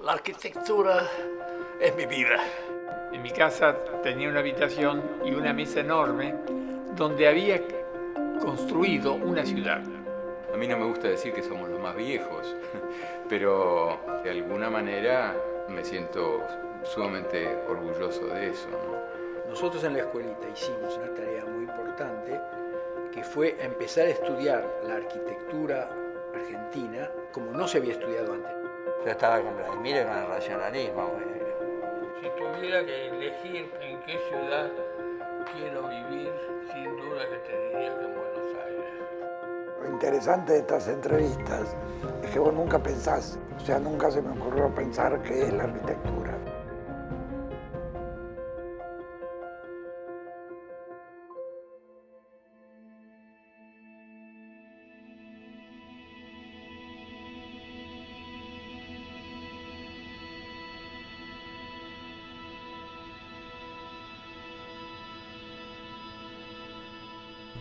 La arquitectura es mi vida. En mi casa tenía una habitación y una mesa enorme donde había construido una ciudad. A mí no me gusta decir que somos los más viejos, pero de alguna manera me siento sumamente orgulloso de eso, ¿no? Nosotros en la escuelita hicimos una tarea muy importante que fue empezar a estudiar la arquitectura argentina como no se había estudiado antes. Yo estaba con Vladimir y con el racionalismo. Si tuviera que elegir en qué ciudad quiero vivir, sin duda que te diría que en Buenos Aires. Lo interesante de estas entrevistas es que vos nunca pensás, o sea, nunca se me ocurrió pensar qué es la arquitectura.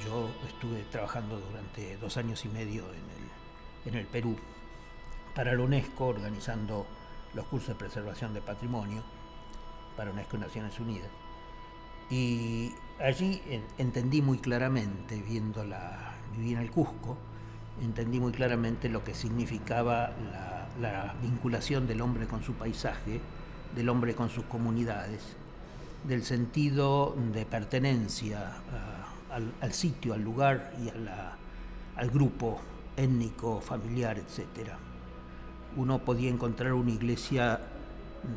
Yo estuve trabajando durante 2 años y medio en el Perú para la UNESCO, organizando los cursos de preservación de patrimonio para UNESCO y Naciones Unidas. Y allí entendí muy claramente, viví en el Cusco, entendí muy claramente lo que significaba la vinculación del hombre con su paisaje, del hombre con sus comunidades, del sentido de pertenencia al sitio, al lugar y al grupo étnico, familiar, etc. Uno podía encontrar una iglesia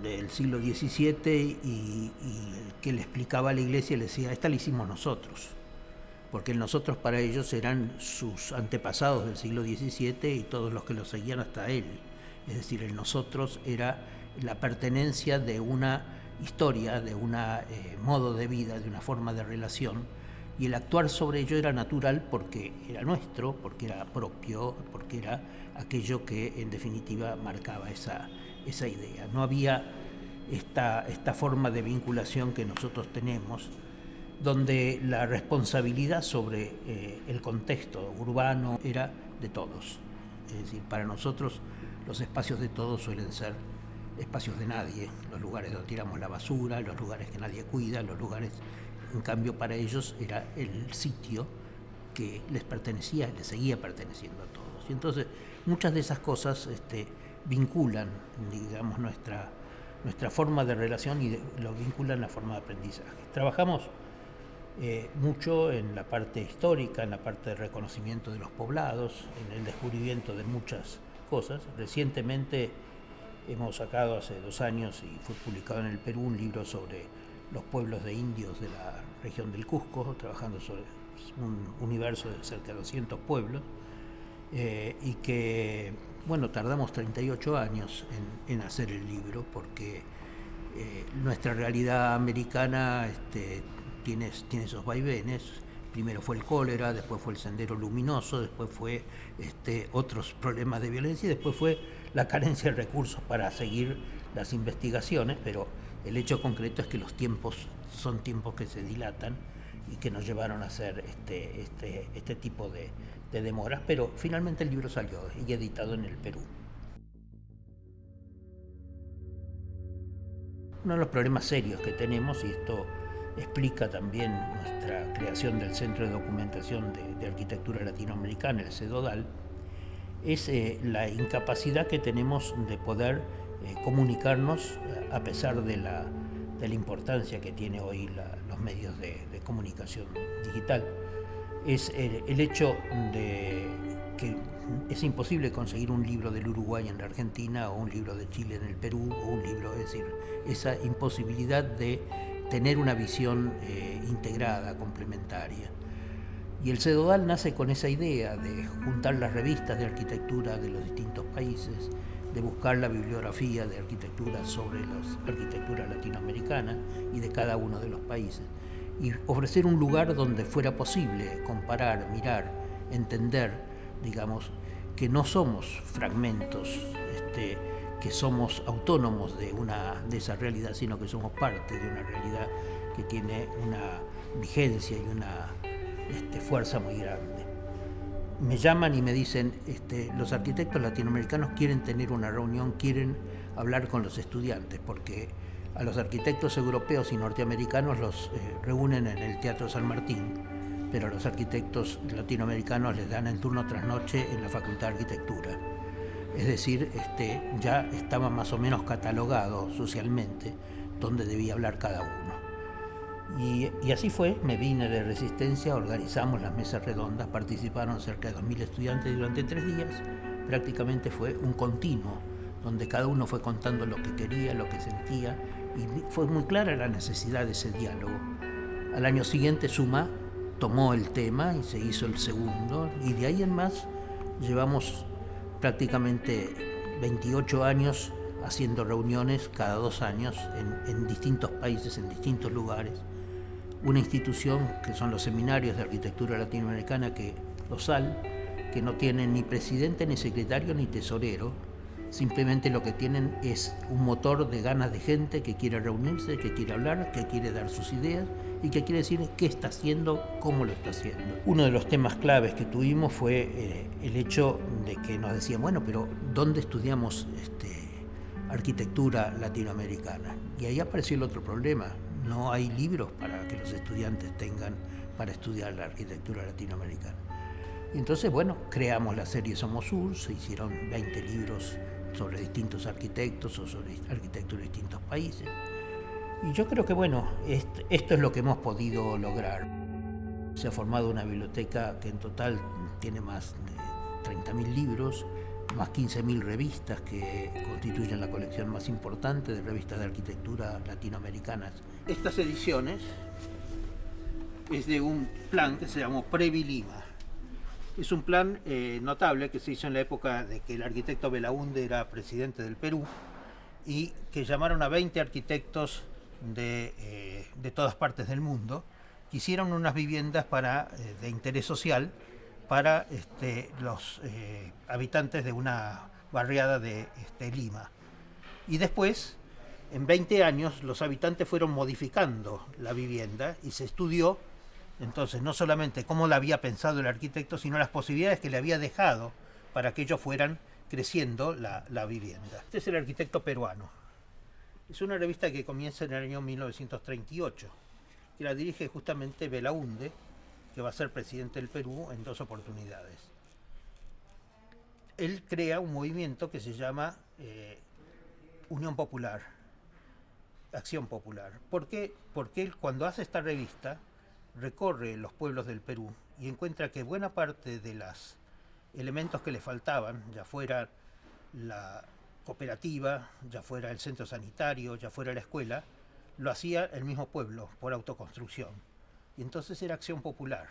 del siglo XVII y el que le explicaba a la iglesia le decía, esta la hicimos nosotros, porque el nosotros para ellos eran sus antepasados del siglo XVII y todos los que lo seguían hasta él. Es decir, el nosotros era la pertenencia de una historia, de un modo de vida, de una forma de relación, y el actuar sobre ello era natural porque era nuestro, porque era propio, porque era aquello que en definitiva marcaba esa idea. No había esta forma de vinculación que nosotros tenemos, donde la responsabilidad sobre el contexto urbano era de todos. Es decir, para nosotros los espacios de todos suelen ser espacios de nadie, los lugares donde tiramos la basura, los lugares que nadie cuida, los lugares, en cambio para ellos era el sitio que les pertenecía y les seguía perteneciendo a todos. Y entonces muchas de esas cosas vinculan, digamos, nuestra forma de relación y lo vinculan a la forma de aprendizaje. Trabajamos mucho en la parte histórica, en la parte de reconocimiento de los poblados, en el descubrimiento de muchas cosas. Recientemente hemos sacado hace 2 años y fue publicado en el Perú un libro sobre los pueblos de indios de la región del Cusco, trabajando sobre un universo de cerca de 200 pueblos, y que, bueno, tardamos 38 años en hacer el libro porque nuestra realidad americana tiene esos vaivenes. Primero fue el cólera, después fue el sendero luminoso, después fue otros problemas de violencia y después fue la carencia de recursos para seguir las investigaciones, pero el hecho concreto es que los tiempos son tiempos que se dilatan y que nos llevaron a hacer este tipo de demoras, pero finalmente el libro salió y editado en el Perú. Uno de los problemas serios que tenemos, y esto explica también nuestra creación del Centro de Documentación de Arquitectura Latinoamericana, el CEDODAL, es la incapacidad que tenemos de poder comunicarnos a pesar de la importancia que tiene hoy los medios de comunicación digital. Es el hecho de que es imposible conseguir un libro del Uruguay en la Argentina o un libro de Chile en el Perú o un libro, es decir, esa imposibilidad de tener una visión integrada, complementaria. Y el CEDODAL nace con esa idea de juntar las revistas de arquitectura de los distintos países, de buscar la bibliografía de arquitectura sobre la arquitectura latinoamericana y de cada uno de los países, y ofrecer un lugar donde fuera posible comparar, mirar, entender, digamos, que no somos fragmentos, que somos autónomos de esa realidad, sino que somos parte de una realidad que tiene una vigencia y una fuerza muy grande. Me llaman y me dicen, los arquitectos latinoamericanos quieren tener una reunión, quieren hablar con los estudiantes, porque a los arquitectos europeos y norteamericanos los reúnen en el Teatro San Martín, pero a los arquitectos latinoamericanos les dan el turno tras noche en la Facultad de Arquitectura. Es decir, ya estaba más o menos catalogado socialmente dónde debía hablar cada uno. Y así fue, me vine de Resistencia, organizamos las mesas redondas, participaron cerca de 2000 estudiantes durante 3 días, prácticamente fue un continuo, donde cada uno fue contando lo que quería, lo que sentía, y fue muy clara la necesidad de ese diálogo. Al año siguiente SUMA tomó el tema y se hizo el segundo, y de ahí en más llevamos prácticamente 28 años haciendo reuniones cada 2 años en distintos países, en distintos lugares. Una institución que son los seminarios de arquitectura latinoamericana, los SAL, que no tienen ni presidente, ni secretario, ni tesorero. Simplemente lo que tienen es un motor de ganas de gente que quiere reunirse, que quiere hablar, que quiere dar sus ideas y que quiere decir qué está haciendo, cómo lo está haciendo. Uno de los temas claves que tuvimos fue el hecho de que nos decían, bueno, pero ¿dónde estudiamos arquitectura latinoamericana? Y ahí apareció el otro problema. No hay libros para que los estudiantes tengan para estudiar la arquitectura latinoamericana. Y entonces, bueno, creamos la serie Somos Sur, se hicieron 20 libros sobre distintos arquitectos o sobre arquitectura de distintos países. Y yo creo que, bueno, esto es lo que hemos podido lograr. Se ha formado una biblioteca que en total tiene más de 30.000 libros, más 15.000 revistas que constituyen la colección más importante de revistas de arquitectura latinoamericanas. Estas ediciones es de un plan que se llamó Previ Lima. Es un plan notable que se hizo en la época de que el arquitecto Belaúnde era presidente del Perú y que llamaron a 20 arquitectos de todas partes del mundo que hicieron unas viviendas de interés social para los habitantes de una barriada de Lima. Y después, en 20 años, los habitantes fueron modificando la vivienda y se estudió entonces no solamente cómo la había pensado el arquitecto, sino las posibilidades que le había dejado para que ellos fueran creciendo la vivienda. Este es el arquitecto peruano. Es una revista que comienza en el año 1938, que la dirige justamente Belaúnde, que va a ser presidente del Perú en 2 oportunidades. Él crea un movimiento que se llama Unión Popular, Acción Popular. ¿Por qué? Porque él, cuando hace esta revista, recorre los pueblos del Perú y encuentra que buena parte de los elementos que le faltaban, ya fuera la cooperativa, ya fuera el centro sanitario, ya fuera la escuela, lo hacía el mismo pueblo por autoconstrucción. Y entonces era Acción Popular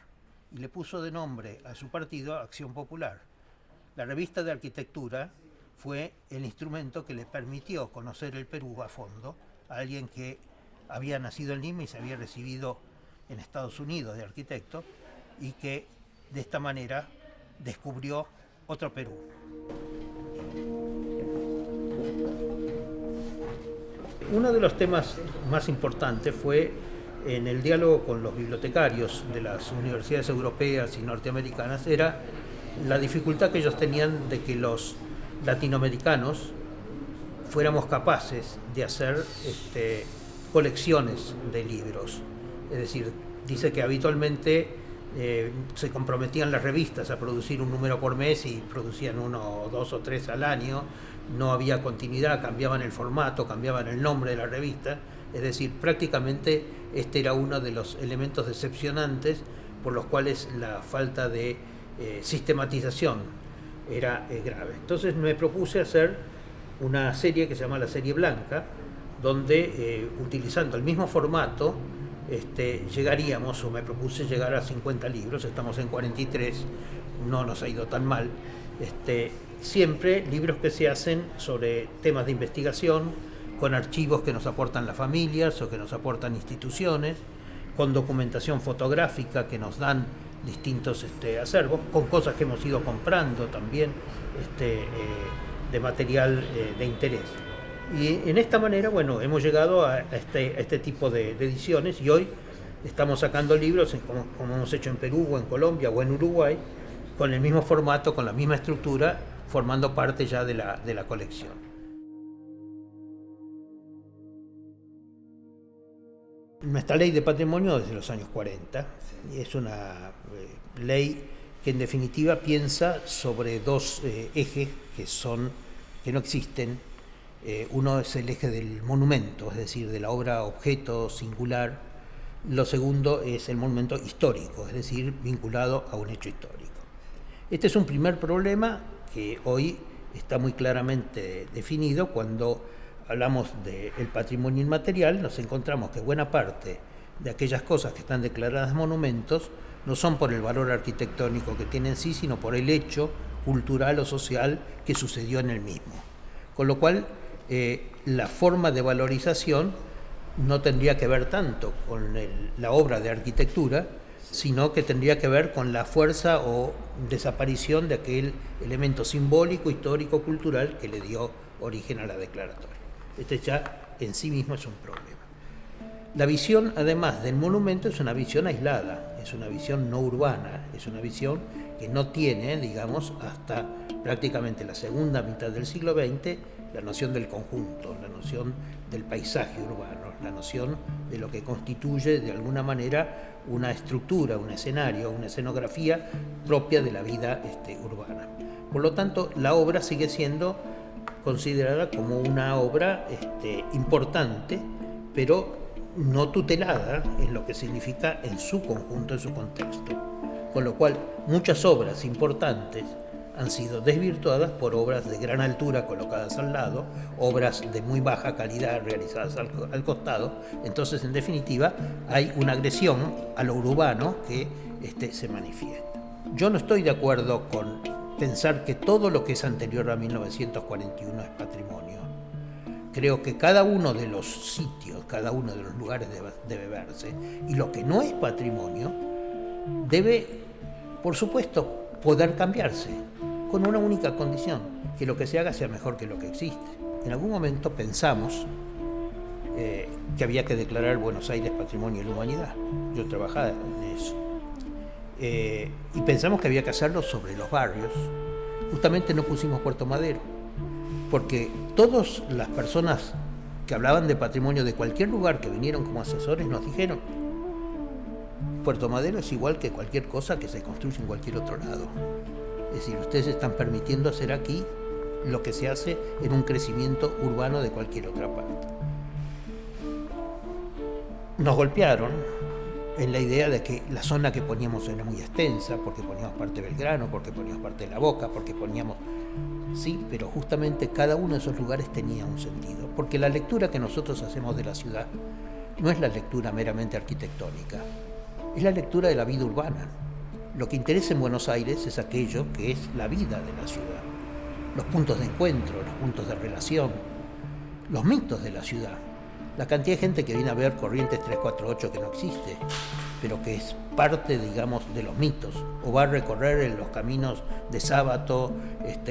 y le puso de nombre a su partido Acción Popular. La revista de arquitectura fue el instrumento que le permitió conocer el Perú a fondo a alguien que había nacido en Lima y se había recibido en Estados Unidos de arquitecto y que de esta manera descubrió otro Perú. Uno de los temas más importantes fue en el diálogo con los bibliotecarios de las universidades europeas y norteamericanas, era la dificultad que ellos tenían de que los latinoamericanos fuéramos capaces de hacer colecciones de libros. Es decir, dice que habitualmente se comprometían las revistas a producir un número por mes y producían 1, 2 o 3 al año. No había continuidad, cambiaban el formato, cambiaban el nombre de la revista. Es decir, prácticamente este era uno de los elementos decepcionantes por los cuales la falta de sistematización era grave. Entonces me propuse hacer una serie que se llama la Serie Blanca, donde utilizando el mismo formato llegaríamos, o me propuse llegar a 50 libros, estamos en 43, no nos ha ido tan mal. Siempre libros que se hacen sobre temas de investigación, con archivos que nos aportan las familias o que nos aportan instituciones, con documentación fotográfica que nos dan distintos acervos, con cosas que hemos ido comprando también de material de interés. Y en esta manera, bueno, hemos llegado a este tipo de ediciones y hoy estamos sacando libros, como hemos hecho en Perú o en Colombia o en Uruguay, con el mismo formato, con la misma estructura, formando parte ya de la colección. Nuestra ley de patrimonio es de los años 40, y es una ley que en definitiva piensa sobre dos ejes que no existen. Uno es el eje del monumento, es decir, de la obra objeto singular. Lo segundo es el monumento histórico, es decir, vinculado a un hecho histórico. Este es un primer problema que hoy está muy claramente definido. Cuando hablamos del patrimonio inmaterial, nos encontramos que buena parte de aquellas cosas que están declaradas monumentos no son por el valor arquitectónico que tienen en sí, sino por el hecho cultural o social que sucedió en el mismo. Con lo cual, la forma de valorización no tendría que ver tanto con la obra de arquitectura, sino que tendría que ver con la fuerza o desaparición de aquel elemento simbólico, histórico, cultural que le dio origen a la declaratoria. Este ya en sí mismo es un problema. La visión, además del monumento, es una visión aislada, es una visión no urbana, es una visión que no tiene, digamos, hasta prácticamente la segunda mitad del siglo XX, la noción del conjunto, la noción del paisaje urbano, la noción de lo que constituye de alguna manera una estructura, un escenario, una escenografía propia de la vida urbana. Por lo tanto, la obra sigue siendo considerada como una obra importante, pero no tutelada en lo que significa en su conjunto, en su contexto. Con lo cual, muchas obras importantes han sido desvirtuadas por obras de gran altura colocadas al lado, obras de muy baja calidad realizadas al costado. Entonces, en definitiva, hay una agresión a lo urbano que se manifiesta. Yo no estoy de acuerdo con pensar que todo lo que es anterior a 1941 es patrimonio. Creo que cada uno de los sitios, cada uno de los lugares debe verse, y lo que no es patrimonio debe, por supuesto, poder cambiarse, con una única condición, que lo que se haga sea mejor que lo que existe. En algún momento pensamos que había que declarar Buenos Aires Patrimonio de la Humanidad. Yo trabajaba en eso. Y pensamos que había que hacerlo sobre los barrios. Justamente no pusimos Puerto Madero, porque todas las personas que hablaban de patrimonio de cualquier lugar que vinieron como asesores nos dijeron: Puerto Madero es igual que cualquier cosa que se construye en cualquier otro lado. Es decir, ustedes están permitiendo hacer aquí lo que se hace en un crecimiento urbano de cualquier otra parte. Nos golpearon en la idea de que la zona que poníamos era muy extensa, porque poníamos parte de Belgrano, porque poníamos parte de La Boca, porque poníamos... Sí, pero justamente cada uno de esos lugares tenía un sentido, porque la lectura que nosotros hacemos de la ciudad no es la lectura meramente arquitectónica, es la lectura de la vida urbana. Lo que interesa en Buenos Aires es aquello que es la vida de la ciudad, los puntos de encuentro, los puntos de relación, los mitos de la ciudad. La cantidad de gente que viene a ver Corrientes 348 que no existe, pero que es parte, digamos, de los mitos, o va a recorrer en los caminos de Sábato,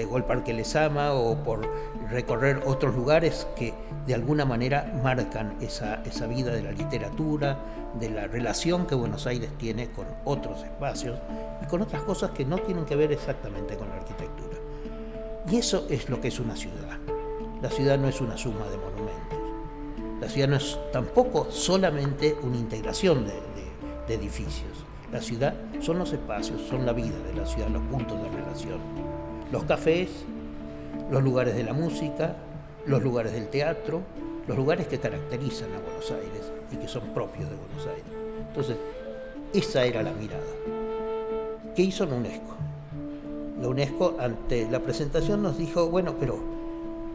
o el Parque Lezama, o por recorrer otros lugares que de alguna manera marcan esa vida de la literatura, de la relación que Buenos Aires tiene con otros espacios y con otras cosas que no tienen que ver exactamente con la arquitectura. Y eso es lo que es una ciudad. La ciudad no es una suma de monumentos. La ciudad no es tampoco solamente una integración de edificios. La ciudad son los espacios, son la vida de la ciudad, los puntos de relación. Los cafés, los lugares de la música, los lugares del teatro, los lugares que caracterizan a Buenos Aires y que son propios de Buenos Aires. Entonces, esa era la mirada. ¿Qué hizo la UNESCO? La UNESCO, ante la presentación, nos dijo, bueno, pero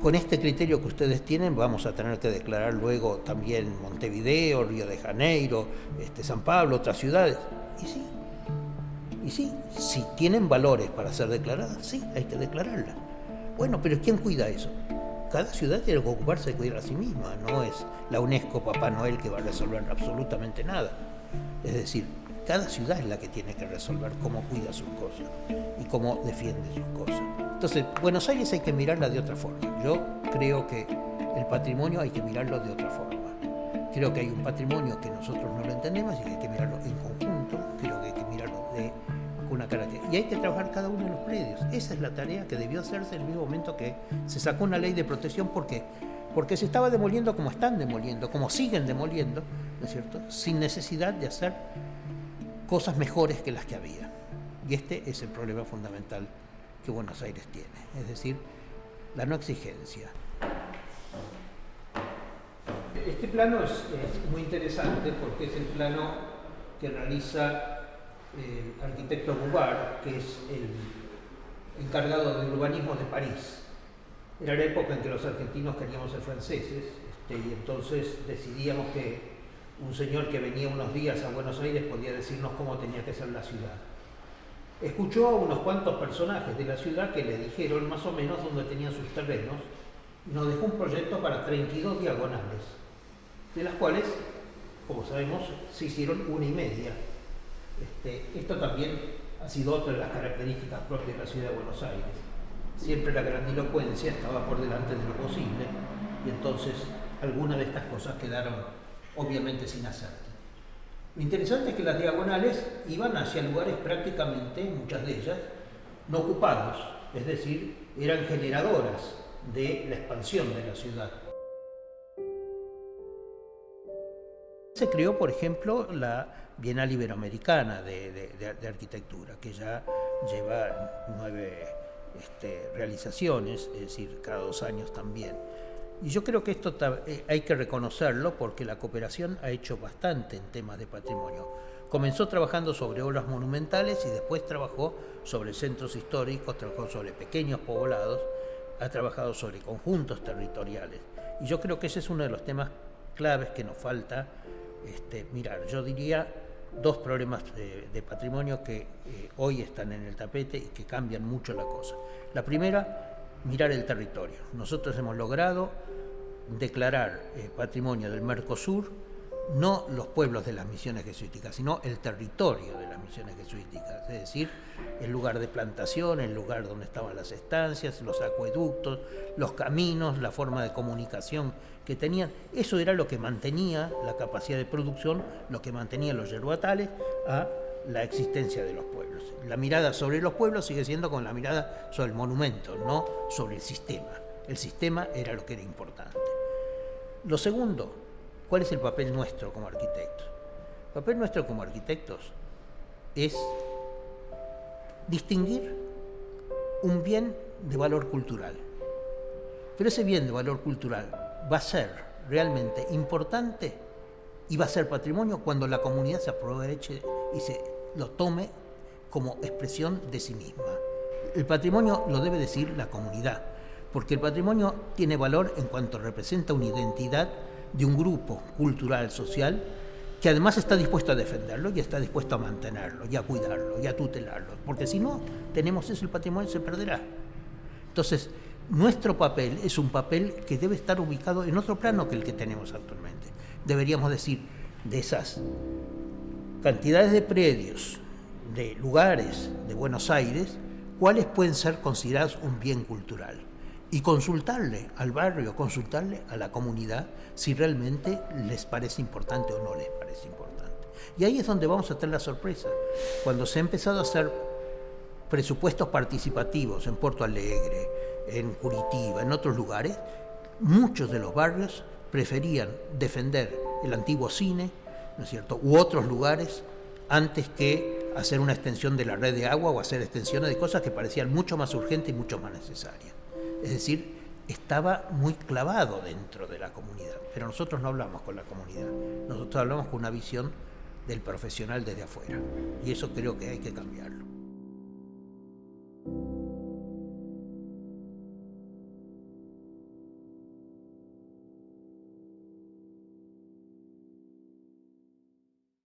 con este criterio que ustedes tienen vamos a tener que declarar luego también Montevideo, Río de Janeiro, San Pablo, otras ciudades. Y sí, si tienen valores para ser declaradas, sí, hay que declararlas. Bueno, pero ¿quién cuida eso? Cada ciudad tiene que ocuparse de cuidar a sí misma, no es la UNESCO Papá Noel que va a resolver absolutamente nada. Es decir, cada ciudad es la que tiene que resolver cómo cuida sus cosas y cómo defiende sus cosas. Entonces, Buenos Aires hay que mirarla de otra forma. Yo creo que el patrimonio hay que mirarlo de otra forma. Creo que hay un patrimonio que nosotros no lo entendemos y que hay que mirarlo en conjunto. Creo que hay que mirarlo con una característica. Y hay que trabajar cada uno de los predios. Esa es la tarea que debió hacerse en el mismo momento que se sacó una ley de protección, porque porque se estaba demoliendo como están demoliendo, como siguen demoliendo, ¿no es cierto?, sin necesidad de hacer cosas mejores que las que había. Y este es el problema fundamental que Buenos Aires tiene, es decir, la no exigencia. Este plano es muy interesante porque es el plano que realiza el arquitecto Bouvard, que es el encargado del urbanismo de París. Era la época en que los argentinos queríamos ser franceses, y entonces decidíamos que un señor que venía unos días a Buenos Aires podía decirnos cómo tenía que ser la ciudad. Escuchó a unos cuantos personajes de la ciudad que le dijeron más o menos dónde tenían sus terrenos y nos dejó un proyecto para 32 diagonales, de las cuales, como sabemos, se hicieron 1,5. Esto también ha sido otra de las características propias de la ciudad de Buenos Aires. Siempre la grandilocuencia estaba por delante de lo posible y entonces algunas de estas cosas quedaron obviamente sin hacer. Lo interesante es que las diagonales iban hacia lugares prácticamente, muchas de ellas, no ocupados, es decir, eran generadoras de la expansión de la ciudad. Se creó, por ejemplo, la Bienal Iberoamericana de Arquitectura, que ya lleva 9 realizaciones, es decir, cada 2 años también. Y yo creo que esto hay que reconocerlo porque la cooperación ha hecho bastante en temas de patrimonio. Comenzó trabajando sobre obras monumentales y después trabajó sobre centros históricos, trabajó sobre pequeños poblados, ha trabajado sobre conjuntos territoriales. Y yo creo que ese es uno de los temas claves que nos falta mirar. Yo diría 2 problemas de patrimonio que hoy están en el tapete y que cambian mucho la cosa. La primera, mirar el territorio. Nosotros hemos logrado declarar patrimonio del Mercosur no los pueblos de las misiones jesuíticas, sino el territorio de las misiones jesuíticas, es decir, el lugar de plantación, el lugar donde estaban las estancias, los acueductos, los caminos, la forma de comunicación que tenían. Eso era lo que mantenía la capacidad de producción, lo que mantenía los yerbatales a la existencia de los pueblos. La mirada sobre los pueblos sigue siendo con la mirada sobre el monumento, no sobre el sistema. El sistema era lo que era importante. Lo segundo, ¿cuál es el papel nuestro como arquitectos? El papel nuestro como arquitectos es distinguir un bien de valor cultural. Pero ese bien de valor cultural va a ser realmente importante y va a ser patrimonio cuando la comunidad se aproveche y se lo tome como expresión de sí misma. El patrimonio lo debe decir la comunidad, porque el patrimonio tiene valor en cuanto representa una identidad de un grupo cultural, social, que además está dispuesto a defenderlo y está dispuesto a mantenerlo y a cuidarlo y a tutelarlo, porque si no tenemos eso, el patrimonio se perderá. Entonces, nuestro papel es un papel que debe estar ubicado en otro plano que el que tenemos actualmente. Deberíamos decir, de esas cantidades de predios, de lugares de Buenos Aires, cuáles pueden ser considerados un bien cultural. Y consultarle al barrio, consultarle a la comunidad si realmente les parece importante o no les parece importante. Y ahí es donde vamos a tener la sorpresa. Cuando se ha empezado a hacer presupuestos participativos en Porto Alegre, en Curitiba, en otros lugares, muchos de los barrios preferían defender el antiguo cine, ¿no es cierto?, u otros lugares antes que hacer una extensión de la red de agua o hacer extensiones de cosas que parecían mucho más urgentes y mucho más necesarias. Es decir, estaba muy clavado dentro de la comunidad, pero nosotros no hablamos con la comunidad, nosotros hablamos con una visión del profesional desde afuera, y eso creo que hay que cambiarlo.